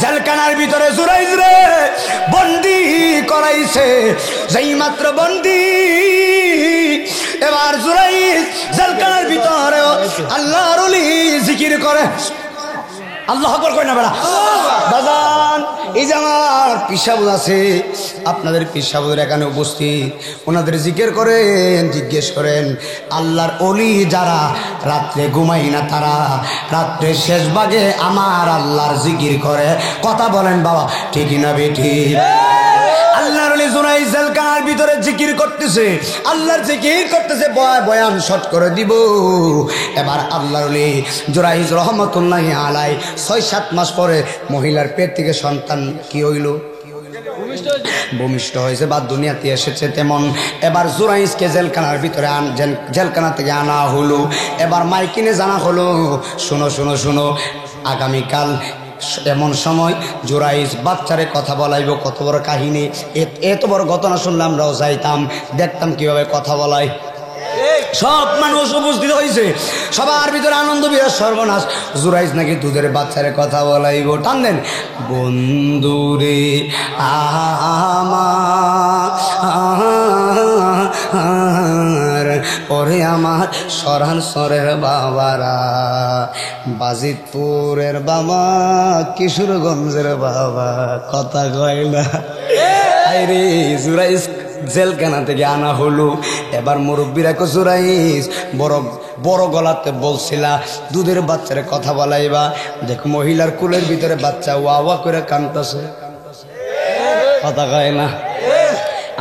জেলখানার ভিতরে জুরাইজ রে বন্দি করাইছে যেই মাত্র বন্দি এবার জুরাইজ জেলখানার ভিতরে আল্লাহর ওলি জিকির করে আল্লাহ আকবার কই না বেড়া বাজান এই যে আমার পিসাবুদ আছে আপনাদের পিসাবুদের এখানে উপস্থিত ওনাদের জিকির করেন জিজ্ঞেস করেন আল্লাহর ওলি যারা রাত্রে ঘুমাই না তারা রাত্রে শেষ ভাগে আমার আল্লাহর জিকির করে কথা বলেন বাবা ঠিক না বেঠি আল্লাহর ওলি জুরাইজ জেলখানার ভিতরে জিকির করতেছে আল্লাহর জিকির করতেছে বয়ান শর্ট করে দিব এবার আল্লাহর ওলি জুরাইজ রহমাতুল্লাহি আলাইহি 6-7 মাস পরে মহিলার পেট থেকে সন্তান কি হইল ভূমিষ্ঠ হয়েছে বা দুনিয়াতে এসেছে তেমন এবার জুরাইজকে জেলখানার ভিতরে জেলখানা থেকে আনা হলো এবার মাইকিনে জানা হলো শুনো শুনো শুনো আগামীকাল এমন সময় জুরাইজ বাচ্চারে কথা বলাইব কত বড় কাহিনী এত বড় ঘটনা শুনলে আমরাও যাইতাম দেখতাম কিভাবে কথা বলাই সব মানুষ উপস্থিত হয়েছে সবার ভিতরে আনন্দ বিরাজ সর্বনাশ জুরাইজ নাকি দুধের বাচ্চারে কথা বলাইব টান দেন বন্ধুরে আমার ওরে আমার সরান সরের বাবারা বাজিতপুরের বাবা কিশোরগঞ্জের বাবা কথা কয় না আরে জুরাইজ জেলখানা থেকে আনা হলো এবার মুরব্বীরা কো জুরাইজ বড় গলাতে বলছিলা দুধের বাচ্চারে কথা বলাইবা দেখো মহিলার কুলের ভিতরে বাচ্চা ওয়া ওয়া করে কাঁদতেছে কথা কয় না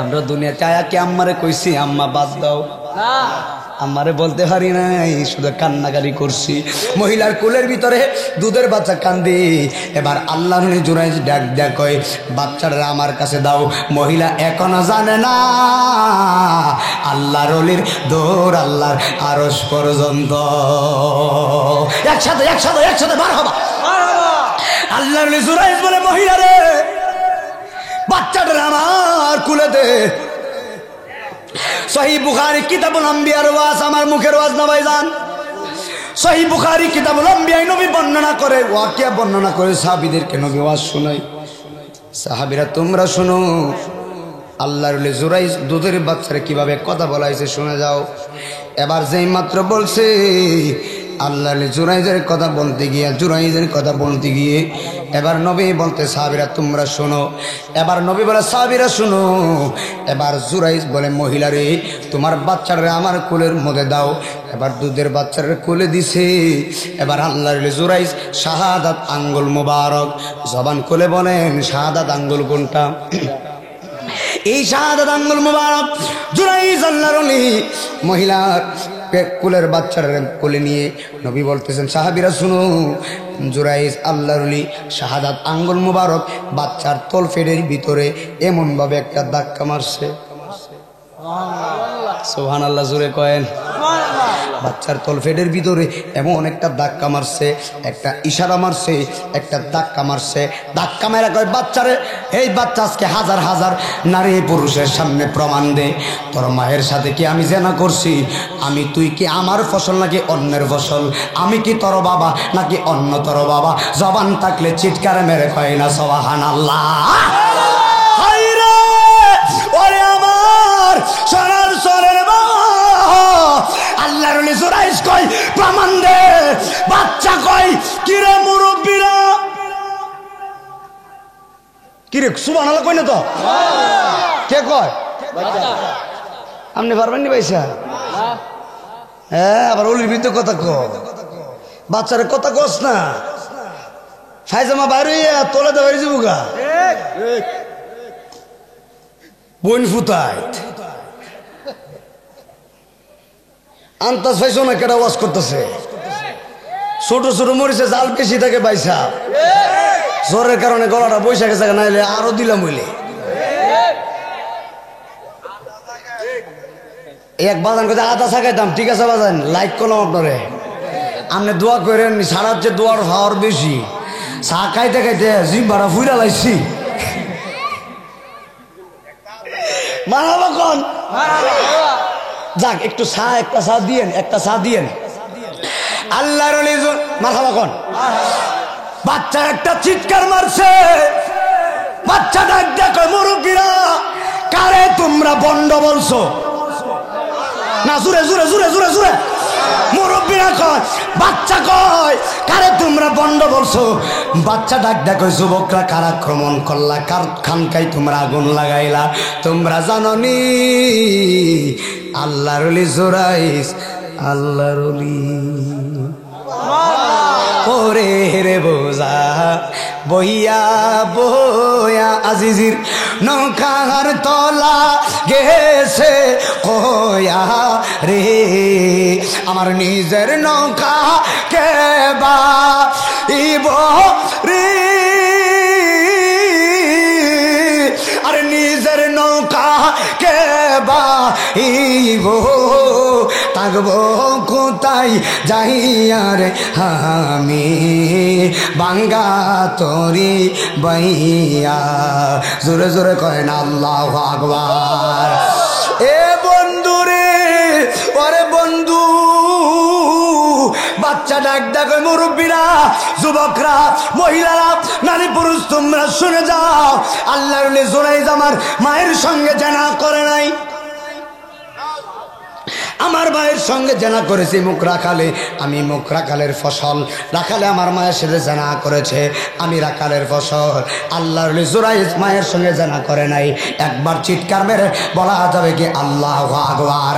আমরা দুনিয়াতে আয়া কি আম্মারে কইছি আম্মা বাদ দাও না আমারে বলতে পারি নাই শুধু কান্নাকারি করছি মহিলার কোলের ভিতরে দুধের বাচ্চা কান্দে এবার আল্লাহর জুরাইজ ডাক ডাক কয় বাচ্চাটা আমার কাছে দাও মহিলা এখনো জানে না আল্লাহর ওলির দৌড় আল্লাহর আরশ পর্যন্ত একসাথে একসাথে একসাথে মারহাবা আল্লাহর ওলি জুরাইজ বলে মহিলা রে বাচ্চাটা আমার কোলে দে সহিহ বুখারী কিতাবুল আম্বিয়ার ওয়াজ আমার মুখের ওয়াজ না ভাইজান সহিহ বুখারী কিতাবুল আম্বিয়ায় নবী বর্ণনা করে ওয়াকিয়া বর্ণনা করে সাহাবীদেরকে নবী ওয়াজ শোনায় সাহাবীরা তোমরা শোনো আল্লাহর ওলি জুরাইজ দুধের বাচ্চারে কিভাবে কথা বলাইছে শুনে যাও এবার যেই মাত্র বলছে আল্লাহর জুরাইজের কথা বলতে গিয়ে এবার নবী বলতে সাহাবীরা তোমরা শোনো এবার নবী বলে সাহাবীরা শোনো এবার জুরাইজ বলে মহিলারে তোমার বাচ্চারে আমার কোলের মধ্যে দাও এবার দুধের বাচ্চারে কোলে দিছে এবার আল্লাহর জুরাইজ শাহাদাত আঙ্গুল মুবারক জবান খুলে বলেন শাহাদাত আঙ্গুল কোনটা এই শাহাদাত আঙ্গুল মুবারক জুরাইজ আল্লাহর ওলি মহিলার কুলের বাচ্চার কোলে নিয়ে নবী বলতেছেন, সাহাবীরা শুনো, জুরাইজ আল্লাহর ওলি শাহাদাত আঙ্গুল মুবারক বাচ্চার তলফেডের ভিতরে এমন ভাবে একটা ধাক্কা মারছে, সুবহানাল্লাহ জোরে কয়েন, বাচ্চার তলফেডের ভিতরে এমন একটা ধাক্কা মারছে, একটা ইশারা মারছে, একটা ধাক্কা মারছে। ধাক্কা মেরা কয়, বাচ্চারে, এই বাচ্চা আজকে হাজার হাজার নারী পুরুষের সামনে প্রমাণ দে, তোর মায়ের সাথে কি আমি জেনা করছি, তুই কি আমার ফসল নাকি অন্যের ফসল, আমি কি তোর বাবা নাকি অন্য তোর বাবা। জবান থাকলে চিৎকার মেরে কয় না সুবহানাল্লাহ। হায়রে ওরে আমার সোনার সোনার আল্লাহর ওলি জুরাইজ কয়, প্রমাণ দে। বাচ্চা কয়, কিরে মুরব্বীরা, কিরে সুবহানাল্লাহ কই না তো, কে কয় আপনি পারবেন নি পয়সা? হ্যাঁ, আবার ওলির ভিতরে কথা ক, বাচ্চারে কথা কস না, ফাইজামা বাইর হইয়া তোলে দে বাইরে যাবো গা, বোন ফুতায় আন্তাজ পাইছো না, কেটা ওয়াজ করতেছে, ছোট ছোট মরিচে জাল বেশি থাকে বাইসা, জ্বরের কারণে গলাটা বৈশা গেছে, নাইলে আরো দিলাম হইলে। এক বাজান কথা আধা ছাগাইতাম, ঠিক আছে বাজান, লাইক করলাম আপনারে, আপনি দোয়া করেন, সারার যে দোয়ার পাওয়ার বেশি, চা খাইতে খাইতে জিম্বাটা ফুইরা লাইছি। মারাবা কোন যাক, একটু চা, একটা চা দিয়েন, একটা চা দিয়েন। আল্লাহর ওলি মারহাবা কোন। বাচ্চা একটা চিৎকার মারছে, বাচ্চা ডাক দেখো, মুরব্বীরা কারে তোমরা বন্ড বলছো না, জুড়ে জুড়ে জুড়ে জুড়ে জুড়ে মুরব্বীরা কয়, বাচ্চা কয় কারে তোমরা বন্ড বলছো। বাচ্চা ডাক দেখো, যুবকরা কার আক্রমণ করলা, কার খানকাই তোমরা আগুন লাগাইলা, তোমরা জানো নি আল্লাহর ওলি জুরাইজ, আল্লাহর ওলি। ওরে রে বোঝা বইয়া বইয়া আজিজির নৌকার তলা গেছে কয়া রে, আমার নিজের নৌকা কে বাইব রে, আর নিজের নৌকা কে বাইব, থাকবো কোথায় যাইয়া রে আমি বাঙ্গা তরি বাইয়া। জোরে জোরে কয় না আল্লাহু আকবার। এ বন্ধু রে, ওরে বন্ধু, বাচ্চা ডাক দেখো, মুরব্বীরা, যুবকরা, মহিলারা, নারী পুরুষ, তোমরা শুনে যাও, আল্লাহর ওলি জুরাইজ আমার মায়ের সঙ্গে জানা করে নাই, আমার মায়ের সঙ্গে জানা করেছে মুখ রাখালে, আমি মুখ রাখালের ফসল, রাখালে আমার মায়ের সাথে জানা করেছে, আমি রাখালের ফসল। আল্লাহর ওলি জুরাইজ মায়ের সঙ্গে জানা করে নাই। একবার চিৎকার মেরে বলা যাবে কি আল্লাহু আকবার।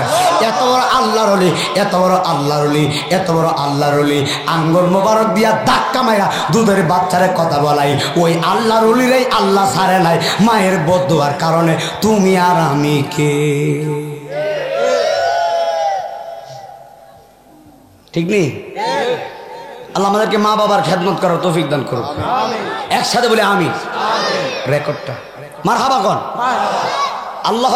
এত বড় আল্লাহর ওলি, এত বড় আল্লাহর ওলি, এত বড় আল্লাহর ওলি, আঙ্গুল মোবারক দিয়া ধাক্কা মাইরা দুধের বাচ্চারে কথা বলাই, ওই আল্লাহর ওলিরই আল্লাহ ছাড়ে নাই মায়ের বদদুয়ার কারণে। তুমি আর আমি কে? ঠিক নেই? আল্লাহ আমাদেরকে মা বাবার খেদমত করার তৌফিক দান করুন। একসাথে বলে আমিন। রেকর্ডটা মারহাবা কোন আল্লাহ।